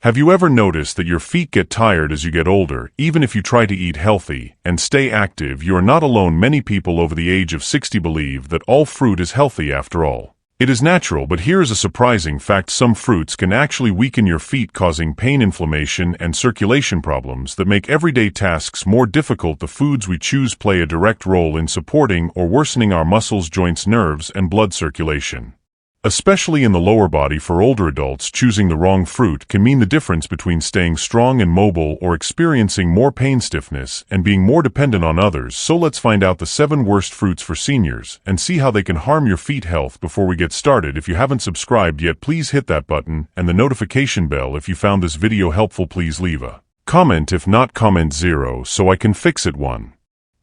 Have you ever noticed that your feet get tired as you get older, even if you try to eat healthy and stay active? You are not alone. Many people over the age of 60 believe that all fruit is healthy after all. It is natural, but here is a surprising fact: some fruits can actually weaken your feet, causing pain, inflammation, and circulation problems that make everyday tasks more difficult. The foods we choose play a direct role in supporting or worsening our muscles, joints, nerves, and blood circulation. Especially in the lower body. For older adults, choosing the wrong fruit can mean the difference between staying strong and mobile or experiencing more pain, stiffness, and being more dependent on others. So let's find out the 7 worst fruits for seniors and see how they can harm your feet health. Before we get started, if you haven't subscribed yet, please hit that button and the notification bell. If you found this video helpful, please leave a comment. If not, comment 0 so I can fix it. 1.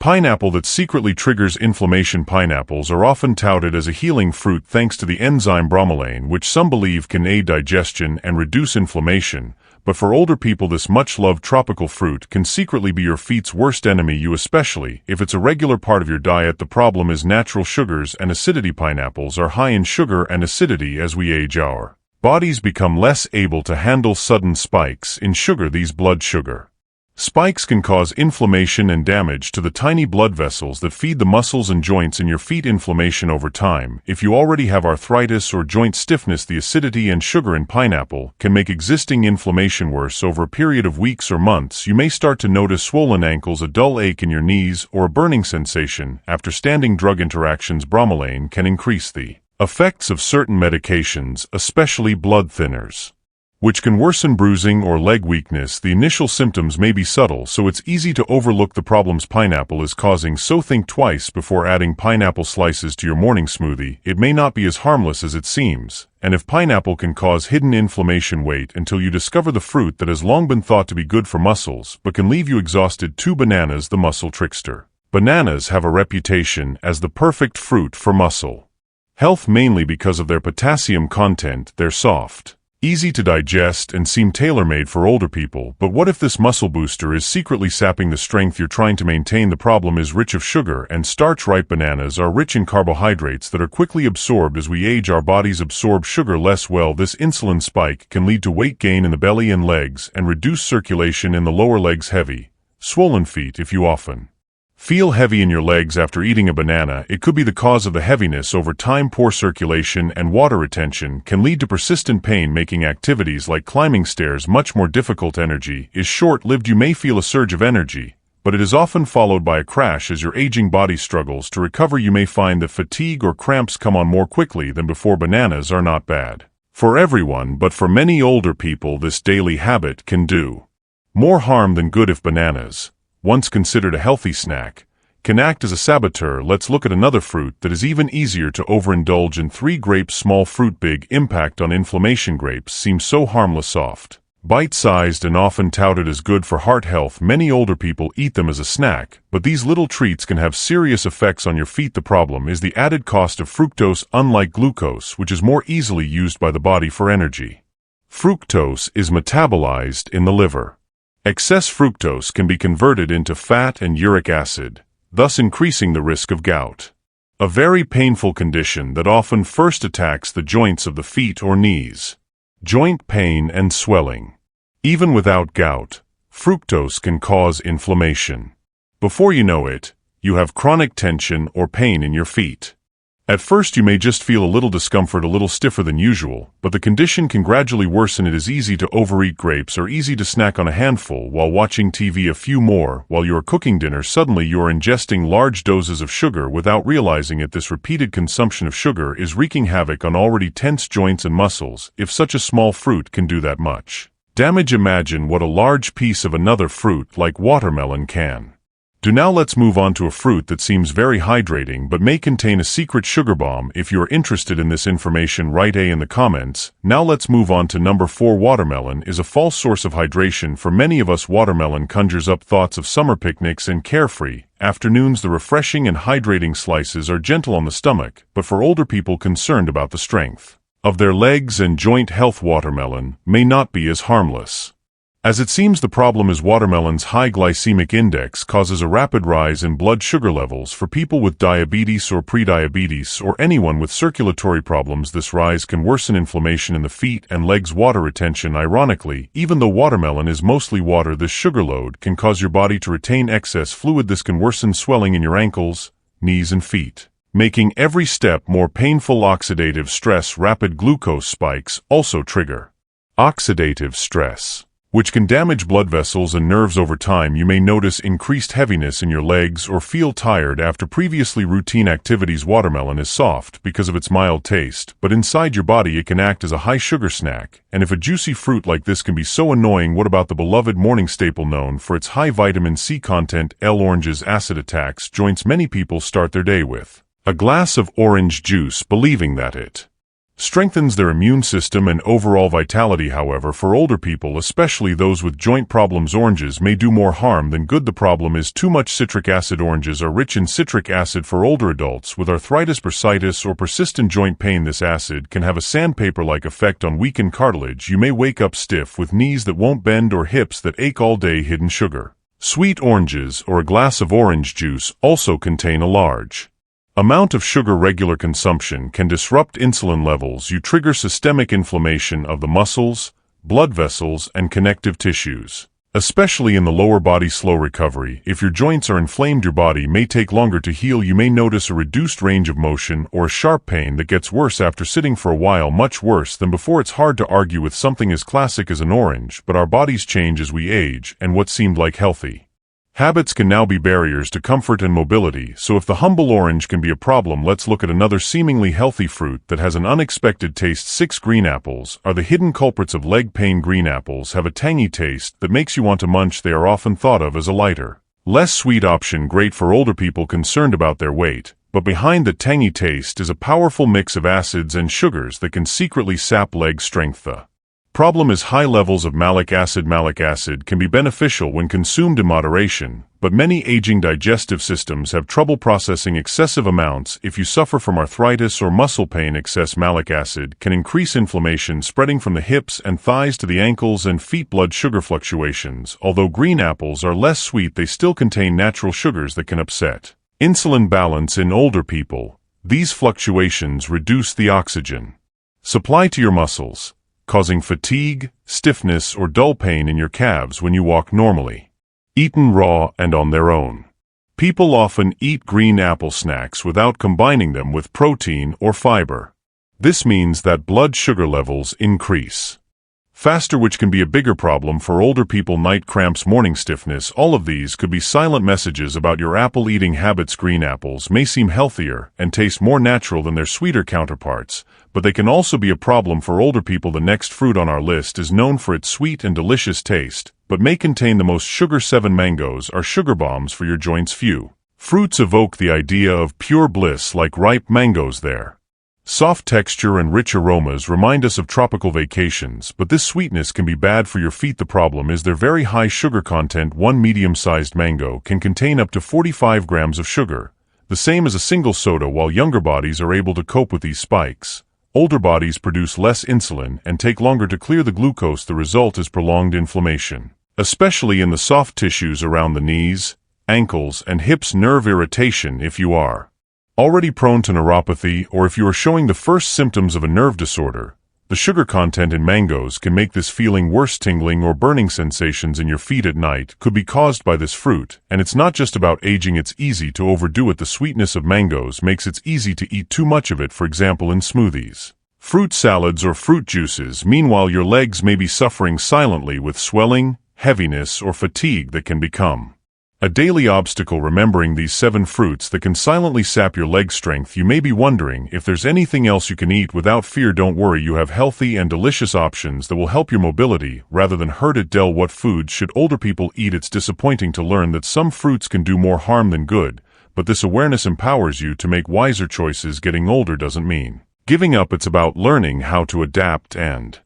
Pineapple that secretly triggers inflammation. Pineapples are often touted as a healing fruit thanks to the enzyme bromelain, which some believe can aid digestion and reduce inflammation. But for older people, this much-loved tropical fruit can secretly be your feet's worst enemy, especially if it's a regular part of your diet. The problem is natural sugars and acidity. Pineapples are high in sugar and acidity. As we age, our bodies become less able to handle sudden spikes in sugar. These blood sugar spikes can cause inflammation and damage to the tiny blood vessels that feed the muscles and joints in your feet. Inflammation over time. If you already have arthritis or joint stiffness, the acidity and sugar in pineapple can make existing inflammation worse. Over a period of weeks or months, you may start to notice swollen ankles, a dull ache in your knees, or a burning sensation after standing. Drug interactions. Bromelain can increase the effects of certain medications, especially blood thinners, which can worsen bruising or leg weakness. The initial symptoms may be subtle, so it's easy to overlook the problems pineapple is causing. So think twice before adding pineapple slices to your morning smoothie. It may not be as harmless as it seems. And if pineapple can cause hidden inflammation, wait until you discover the fruit that has long been thought to be good for muscles but can leave you exhausted. 2. Bananas, the muscle trickster. Bananas have a reputation as the perfect fruit for muscle health, mainly because of their potassium content. They're soft, easy to digest, and seem tailor-made for older people. But what if this muscle booster is secretly sapping the strength you're trying to maintain? The problem is rich of sugar and starch. Ripe bananas are rich in carbohydrates that are quickly absorbed. As we age, our bodies absorb sugar less well. This insulin spike can lead to weight gain in the belly and legs and reduce circulation in the lower legs. Heavy, swollen feet. If you often feel heavy in your legs after eating a banana, it could be the cause of the heaviness. Over time, poor circulation and water retention can lead to persistent pain, making activities like climbing stairs much more difficult. Energy is short-lived. You may feel a surge of energy, but it is often followed by a crash as your aging body struggles to recover. You may find that fatigue or cramps come on more quickly than before. Bananas are not bad for everyone, but for many older people, this daily habit can do more harm than good. If bananas, once considered a healthy snack, can act as a saboteur, let's look at another fruit that is even easier to overindulge in. 3. Grapes, small fruit, big impact on inflammation. Grapes seem so harmless, soft, bite-sized, and often touted as good for heart health. Many older people eat them as a snack, but these little treats can have serious effects on your feet. The problem is the added cost of fructose. Unlike glucose, which is more easily used by the body for energy, fructose is metabolized in the liver. Excess fructose can be converted into fat and uric acid, thus increasing the risk of gout, a very painful condition that often first attacks the joints of the feet or knees. Joint pain and swelling. Even without gout, fructose can cause inflammation. Before you know it, you have chronic tension or pain in your feet. At first, you may just feel a little discomfort, a little stiffer than usual, but the condition can gradually worsen. It is easy to overeat. Grapes are easy to snack on a handful while watching TV. A few more while you are cooking dinner. Suddenly you are ingesting large doses of sugar without realizing it. This repeated consumption of sugar is wreaking havoc on already tense joints and muscles. If such a small fruit can do that much damage, imagine what a large piece of another fruit like watermelon can do. Now let's move on to a fruit that seems very hydrating but may contain a secret sugar bomb. If you are interested in this information, write A in the comments. Now let's move on to number 4. Watermelon is a false source of hydration. For many of us, watermelon conjures up thoughts of summer picnics and carefree afternoons. The refreshing and hydrating slices are gentle on the stomach, but for older people concerned about the strength of their legs and joint health, watermelon may not be as harmless. As it seems the problem is watermelon's high glycemic index causes a rapid rise in blood sugar levels for people with diabetes or prediabetes or anyone with circulatory problems. This rise can worsen inflammation in the feet and legs. Water retention. Ironically, even though watermelon is mostly water, this sugar load can cause your body to retain excess fluid. This can worsen swelling in your ankles, knees and feet, making every step more painful. Oxidative stress. Rapid glucose spikes also trigger oxidative stress, which can damage blood vessels and nerves. Over time, you may notice increased heaviness in your legs or feel tired after previously routine activities. Watermelon is soft because of its mild taste, but inside your body it can act as a high-sugar snack, and if a juicy fruit like this can be so annoying, what about the beloved morning staple known for its high vitamin C content? Oranges. Acid attacks joints. Many people start their day with a glass of orange juice, believing that it strengthens their immune system and overall vitality. However, for older people, especially those with joint problems, oranges may do more harm than good. The problem is too much citric acid. Oranges are rich in citric acid. For older adults with arthritis, bursitis, or persistent joint pain, this acid can have a sandpaper-like effect on weakened cartilage. You may wake up stiff with knees that won't bend or hips that ache all day. Hidden sugar. Sweet oranges or a glass of orange juice also contain a large amount of sugar. Regular consumption can disrupt insulin levels. You trigger systemic inflammation of the muscles, blood vessels, and connective tissues, especially in the lower body. Slow recovery. If your joints are inflamed, your body may take longer to heal. You may notice a reduced range of motion or a sharp pain that gets worse after sitting for a while, much worse than before. It's hard to argue with something as classic as an orange, but our bodies change as we age, and what seemed like healthy habits can now be barriers to comfort and mobility. So if the humble orange can be a problem, let's look at another seemingly healthy fruit that has an unexpected taste. 6. Green apples are the hidden culprits of leg pain. Green apples have a tangy taste that makes you want to munch. They are often thought of as a lighter, less sweet option, great for older people concerned about their weight. But behind the tangy taste is a powerful mix of acids and sugars that can secretly sap leg strength. The problem is high levels of malic acid. Malic acid can be beneficial when consumed in moderation, but many aging digestive systems have trouble processing excessive amounts. If you suffer from arthritis or muscle pain, excess malic acid can increase inflammation, spreading from the hips and thighs to the ankles and feet. Blood sugar fluctuations. Although green apples are less sweet, they still contain natural sugars that can upset insulin balance in older people. These fluctuations reduce the oxygen supply to your muscles, causing fatigue, stiffness, or dull pain in your calves when you walk normally. Eaten raw and on their own. People often eat green apple snacks without combining them with protein or fiber. This means that blood sugar levels increase faster, which can be a bigger problem for older people. Night cramps, morning stiffness. All of these could be silent messages about your apple eating habits. Green apples may seem healthier and taste more natural than their sweeter counterparts, but they can also be a problem for older people. The next fruit on our list is known for its sweet and delicious taste, but may contain the most sugar. 7. Mangoes are sugar bombs for your joints. Few fruits evoke the idea of pure bliss like ripe mangoes. Their soft texture and rich aromas remind us of tropical vacations, but this sweetness can be bad for your feet. The problem is their very high sugar content. One medium-sized mango can contain up to 45 grams of sugar, the same as a single soda. While younger bodies are able to cope with these spikes, older bodies produce less insulin and take longer to clear the glucose. The result is prolonged inflammation, especially in the soft tissues around the knees, ankles, and hips. Nerve irritation. If you are already prone to neuropathy, or if you are showing the first symptoms of a nerve disorder, the sugar content in mangoes can make this feeling worse. Tingling or burning sensations in your feet at night could be caused by this fruit, and it's not just about aging. It's easy to overdo it. The sweetness of mangoes makes it easy to eat too much of it, for example in smoothies, fruit salads, or fruit juices. Meanwhile, your legs may be suffering silently with swelling, heaviness, or fatigue that can become a daily obstacle. Remembering these 7 fruits that can silently sap your leg strength, you may be wondering if there's anything else you can eat without fear. Don't worry, you have healthy and delicious options that will help your mobility rather than hurt it. What foods should older people eat? It's disappointing to learn that some fruits can do more harm than good, but this awareness empowers you to make wiser choices. Getting older doesn't mean giving up. It's about learning how to adapt and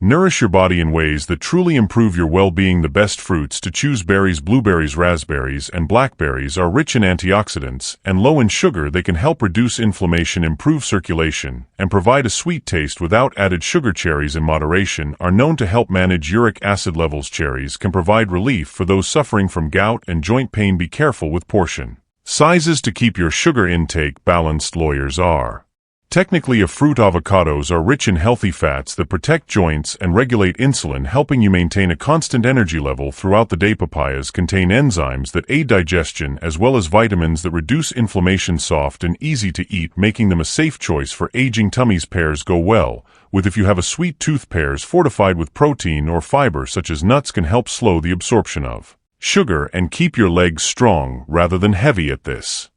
Nourish your body in ways that truly improve your well-being. The best fruits to choose: berries, blueberries, raspberries, and blackberries are rich in antioxidants and low in sugar. They can help reduce inflammation, improve circulation, and provide a sweet taste without added sugar. Cherries, in moderation, are known to help manage uric acid levels. Cherries can provide relief for those suffering from gout and joint pain. Be careful with portion sizes to keep your sugar intake balanced. Lawyers are technically a fruit. Avocados are rich in healthy fats that protect joints and regulate insulin, helping you maintain a constant energy level throughout the day. Papayas contain enzymes that aid digestion as well as vitamins that reduce inflammation. Soft and easy to eat, making them a safe choice for aging tummies. Pears go well with if you have a sweet tooth. Pears fortified with protein or fiber such as nuts can help slow the absorption of sugar and keep your legs strong rather than heavy. At this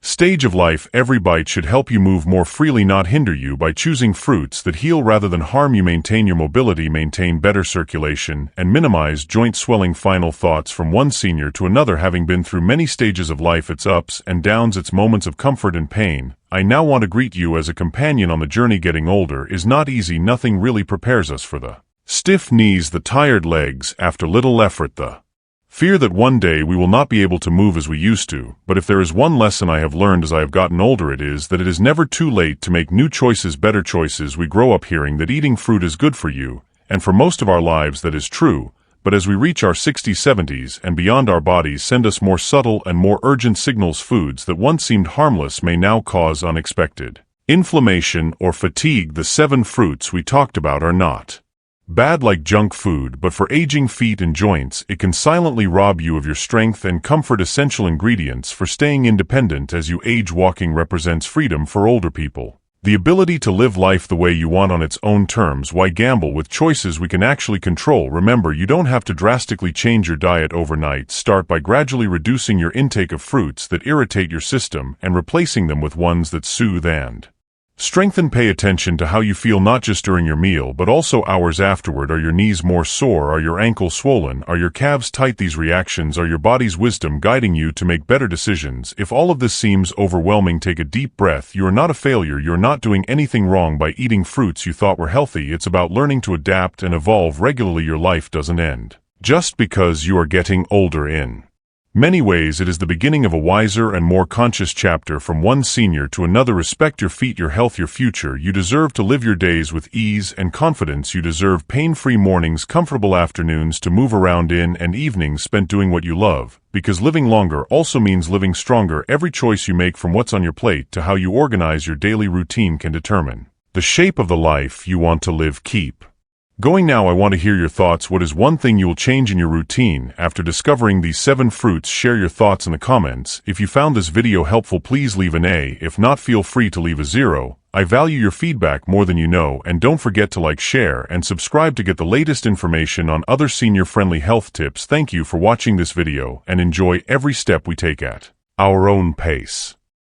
stage of life, every bite should help you move more freely, not hinder you. By choosing fruits that heal rather than harm you, maintain your mobility, maintain better circulation, and minimize joint swelling. Final thoughts from one senior to another. Having been through many stages of life, its ups and downs, its moments of comfort and pain, I now want to greet you as a companion on the journey. Getting older is not easy. Nothing really prepares us for the stiff knees, the tired legs after little effort, the fear that one day we will not be able to move as we used to. But if there is one lesson I have learned as I have gotten older, it is that it is never too late to make new choices, better choices. We grow up hearing that eating fruit is good for you, and for most of our lives that is true. But as we reach our 60s, 70s, and beyond, our bodies send us more subtle and more urgent signals. Foods that once seemed harmless may now cause unexpected inflammation or fatigue. The 7 fruits we talked about are not bad like junk food, but for aging feet and joints, it can silently rob you of your strength and comfort. Essential ingredients for staying independent as you age. Walking represents freedom for older people. The ability to live life the way you want on its own terms. Why gamble with choices we can actually control? Remember, you don't have to drastically change your diet overnight. Start by gradually reducing your intake of fruits that irritate your system and replacing them with ones that soothe and strengthen. Pay attention to how you feel, not just during your meal, but also hours afterward. Are your knees more sore? Are your ankles swollen? Are your calves tight? These reactions are your body's wisdom guiding you to make better decisions. If all of this seems overwhelming, take a deep breath. You are not a failure. You're not doing anything wrong by eating fruits you thought were healthy. It's about learning to adapt and evolve regularly. Your life doesn't end just because you are getting older. In many ways, it is the beginning of a wiser and more conscious chapter. From one senior to another, respect your feet, your health, your future. You deserve to live your days with ease and confidence. You deserve pain-free mornings, comfortable afternoons to move around in, and evenings spent doing what you love. Because living longer also means living stronger. Every choice you make, from what's on your plate to how you organize your daily routine, can determine the shape of the life you want to live. Keep going. Now I want to hear your thoughts. What is one thing you will change in your routine after discovering these 7 fruits? Share your thoughts in the comments. If you found this video helpful, please leave an A. If not, feel free to leave a 0. I value your feedback more than you know, and don't forget to like, share, and subscribe to get the latest information on other senior-friendly health tips. Thank you for watching this video, and enjoy every step we take at our own pace.